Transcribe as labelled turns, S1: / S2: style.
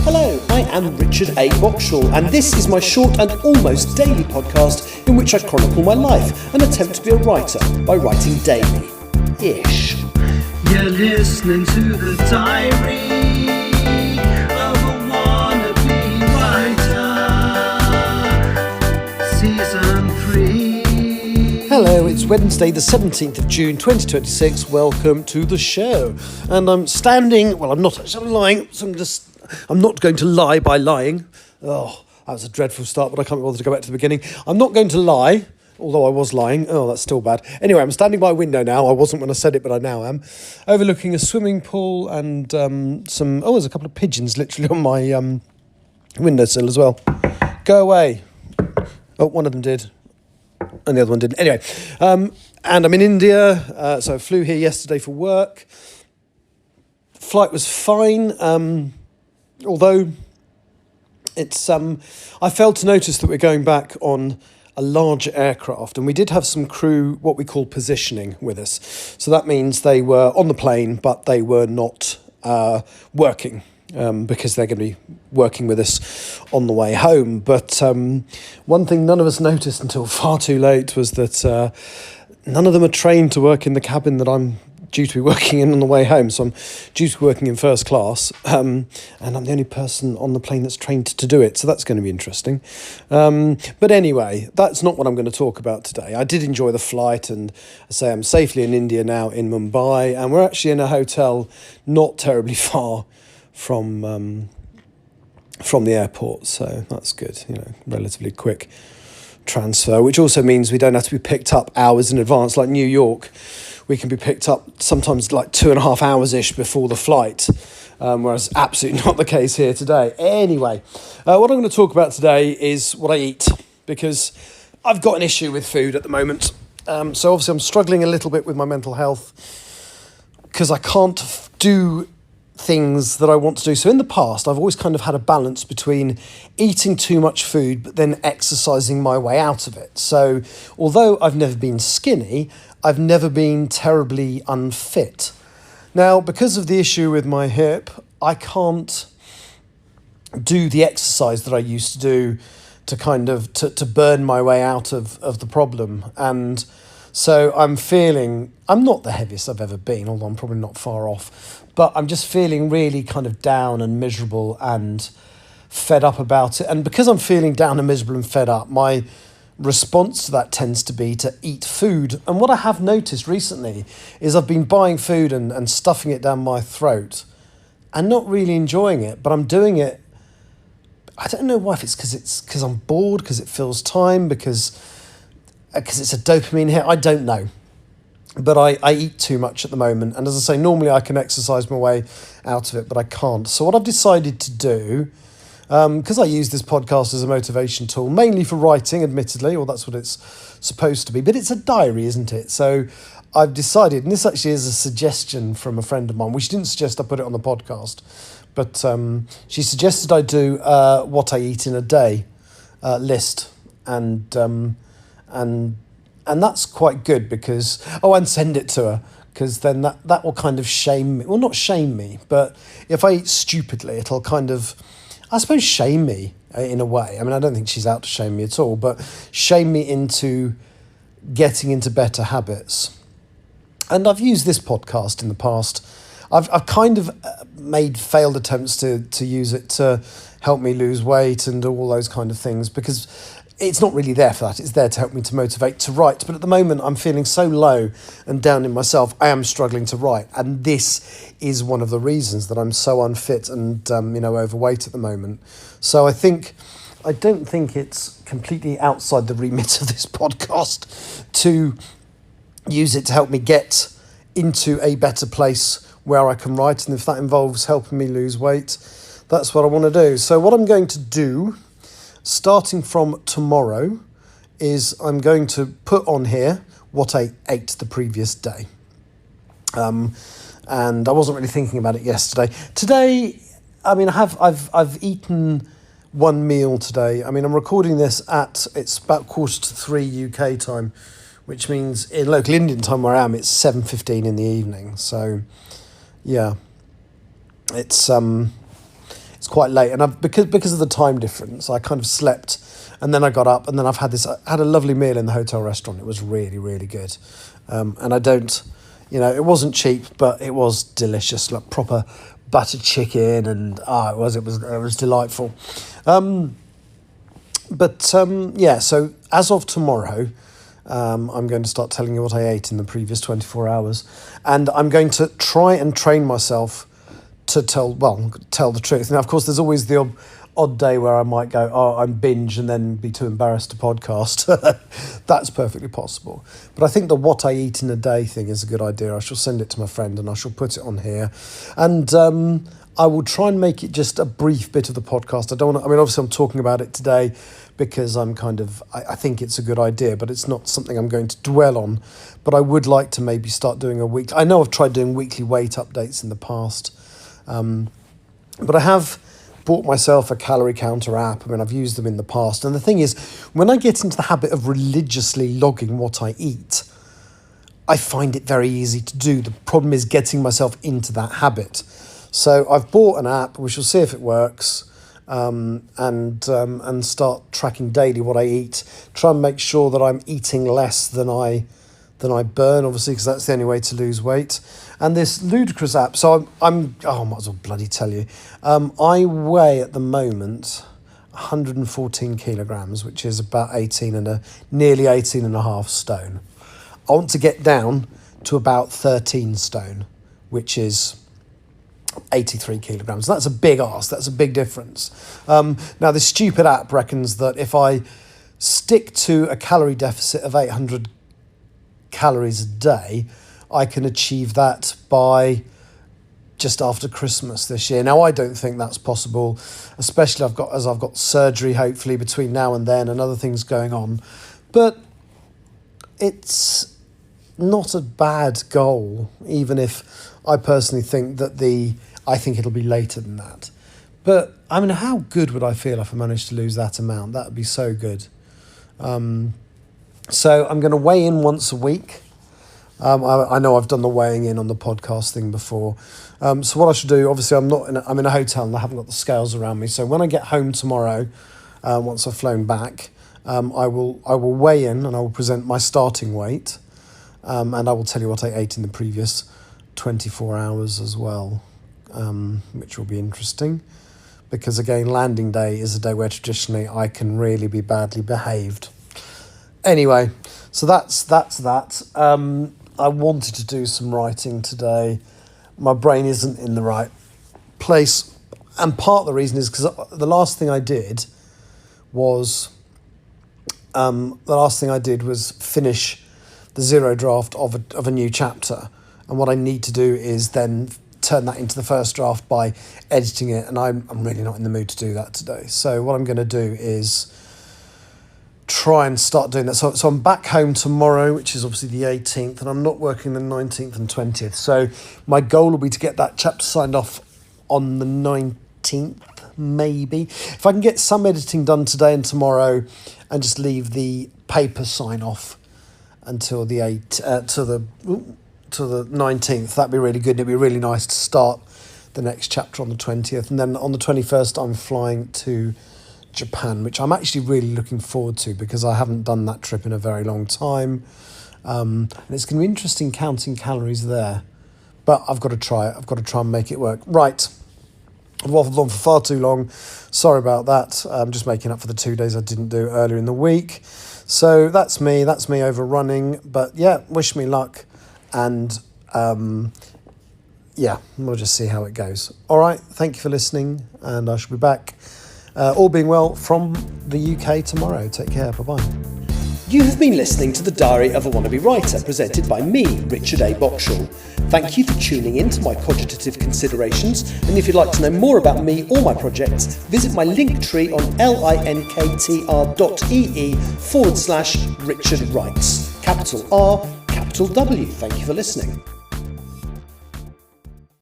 S1: Hello, I am Richard A. Boxall, and this is my short and almost daily podcast in which I chronicle my life and attempt to be a writer by writing daily-ish.
S2: You're listening to the diary of a wannabe writer, Season 3.
S1: Hello, it's Wednesday the 17th of June 2026. Welcome to the show. And I'm standing, well, I'm not actually, I'm lying, so I'm not going to lie by lying. Oh, that was a dreadful start, but I can't be bothered to go back to the beginning. I'm not going to lie, although I was lying. Oh, that's still bad. Anyway, I'm standing by a window now. I wasn't when I said it, but I now am. Overlooking a swimming pool and there's a couple of pigeons literally on my windowsill as well. Go away. Oh, one of them did. And the other one didn't. Anyway, and I'm in India, so I flew here yesterday for work. Flight was fine, although it's I failed to notice that we're going back on a large aircraft, and we did have some crew, what we call positioning, with us. So that means they were on the plane, but they were not working. Because they're going to be working with us on the way home. But one thing none of us noticed until far too late was that none of them are trained to work in the cabin that I'm due to be working in on the way home. So I'm due to be working in first class, and I'm the only person on the plane that's trained to do it. So that's going to be interesting. But anyway, that's not what I'm going to talk about today. I did enjoy the flight, and I say I'm safely in India now in Mumbai, and we're actually in a hotel not terribly far from the airport, so that's good, relatively quick transfer, which also means we don't have to be picked up hours in advance. Like New York, we can be picked up sometimes like 2.5 hours-ish before the flight, whereas absolutely not the case here today. Anyway, what I'm going to talk about today is what I eat, because I've got an issue with food at the moment. So obviously I'm struggling a little bit with my mental health because I can't do things that I want to do. So in the past, I've always kind of had a balance between eating too much food, but then exercising my way out of it. So although I've never been skinny, I've never been terribly unfit. Now, because of the issue with my hip, I can't do the exercise that I used to do to kind of to burn my way out of the problem. And so I'm not the heaviest I've ever been, although I'm probably not far off, but I'm just feeling really kind of down and miserable and fed up about it. And because I'm feeling down and miserable and fed up, my response to that tends to be to eat food. And what I have noticed recently is I've been buying food and stuffing it down my throat and not really enjoying it, but I'm doing it. I don't know why, if it's because I'm bored, because it fills time, because it's a dopamine hit, I don't know. But I eat too much at the moment. And as I say, normally I can exercise my way out of it, but I can't. So what I've decided to do, because I use this podcast as a motivation tool, mainly for writing, admittedly, or that's what it's supposed to be. But it's a diary, isn't it? So I've decided, and this actually is a suggestion from a friend of mine, which didn't suggest I put it on the podcast, but she suggested I do what I eat in a day list. And that's quite good because, and send it to her, because then that will kind of shame me. Well, not shame me, but if I eat stupidly, it'll kind of, I suppose, shame me in a way. I mean, I don't think she's out to shame me at all, but shame me into getting into better habits. And I've used this podcast in the past. I've kind of made failed attempts to use it to help me lose weight and all those kind of things, because it's not really there for that. It's there to help me to motivate to write. But at the moment, I'm feeling so low and down in myself, I am struggling to write. And this is one of the reasons that I'm so unfit and, overweight at the moment. So I don't think it's completely outside the remit of this podcast to use it to help me get into a better place where I can write. And if that involves helping me lose weight, that's what I want to do. So what I'm going to do, starting from tomorrow, is I'm going to put on here what I ate the previous day. And I wasn't really thinking about it yesterday. Today, I mean, I've eaten one meal today. I mean, I'm recording this it's about 2:45 UK time, which means in local Indian time where I am, it's 7:15 in the evening. So, yeah, it's it's quite late, and because of the time difference, I kind of slept, and then I got up, and then I had a lovely meal in the hotel restaurant. It was really, really good, and I don't, it wasn't cheap, but it was delicious, like proper buttered chicken, and it was delightful. So as of tomorrow, I'm going to start telling you what I ate in the previous 24 hours, and I'm going to try and train myself to tell the truth. Now, of course, there's always the odd day where I might go, I'm binge, and then be too embarrassed to podcast. That's perfectly possible. But I think the what I eat in a day thing is a good idea. I shall send it to my friend, and I shall put it on here. And I will try and make it just a brief bit of the podcast. Obviously I'm talking about it today because I think it's a good idea, but it's not something I'm going to dwell on. But I would like to maybe start doing I know I've tried doing weekly weight updates in the past, but I have bought myself a calorie counter app. I've used them in the past. And the thing is, when I get into the habit of religiously logging what I eat, I find it very easy to do. The problem is getting myself into that habit. So I've bought an app. We shall see if it works, and start tracking daily what I eat. Try and make sure that I'm eating less than I burn, obviously, because that's the only way to lose weight. And this ludicrous app. So I might as well bloody tell you. I weigh at the moment 114 kilograms, which is about nearly 18 and a half stone. I want to get down to about 13 stone, which is 83 kilograms. That's a big ask. That's a big difference. Now, this stupid app reckons that if I stick to a calorie deficit of 800 calories a day, I can achieve that by just after Christmas this year. Now, I don't think that's possible, especially I've got surgery hopefully between now and then and other things going on. But it's not a bad goal, even if I personally think I think it'll be later than that. But how good would I feel if I managed to lose that amount? That would be so good. So I'm going to weigh in once a week. I know I've done the weighing in on the podcast thing before. So what I should do, obviously I'm in a hotel and I haven't got the scales around me. So when I get home tomorrow, once I've flown back, I will weigh in and I will present my starting weight. And I will tell you what I ate in the previous 24 hours as well, which will be interesting. Because again, landing day is a day where traditionally I can really be badly behaved. Anyway, so that's that. I wanted to do some writing today. My brain isn't in the right place. And part of the reason is because the last thing I did was finish the zero draft of a new chapter. And what I need to do is then turn that into the first draft by editing it. And I'm really not in the mood to do that today. So what I'm going to do is try and start doing that. So I'm back home tomorrow, which is obviously the 18th, and I'm not working the 19th and 20th. So my goal will be to get that chapter signed off on the 19th, maybe. If I can get some editing done today and tomorrow and just leave the paper sign off until the 19th, that'd be really good. It'd be really nice to start the next chapter on the 20th. And then on the 21st, I'm flying to Japan, which I'm actually really looking forward to because I haven't done that trip in a very long time. And it's going to be interesting counting calories there. But I've got to try it. I've got to try and make it work. Right. I've waffled on for far too long. Sorry about that. I'm just making up for the 2 days I didn't do earlier in the week. So that's me overrunning. But yeah, wish me luck. And we'll just see how it goes. All right. Thank you for listening. And I shall be back, all being well, from the UK tomorrow. Take care. Bye-bye.
S3: You have been listening to The Diary of a Wannabe Writer, presented by me, Richard A. Boxall. Thank you for tuning in to my cogitative considerations, and if you'd like to know more about me or my projects, visit my link tree on linktr.ee/Richard Writes. Capital R, capital W. Thank you for listening.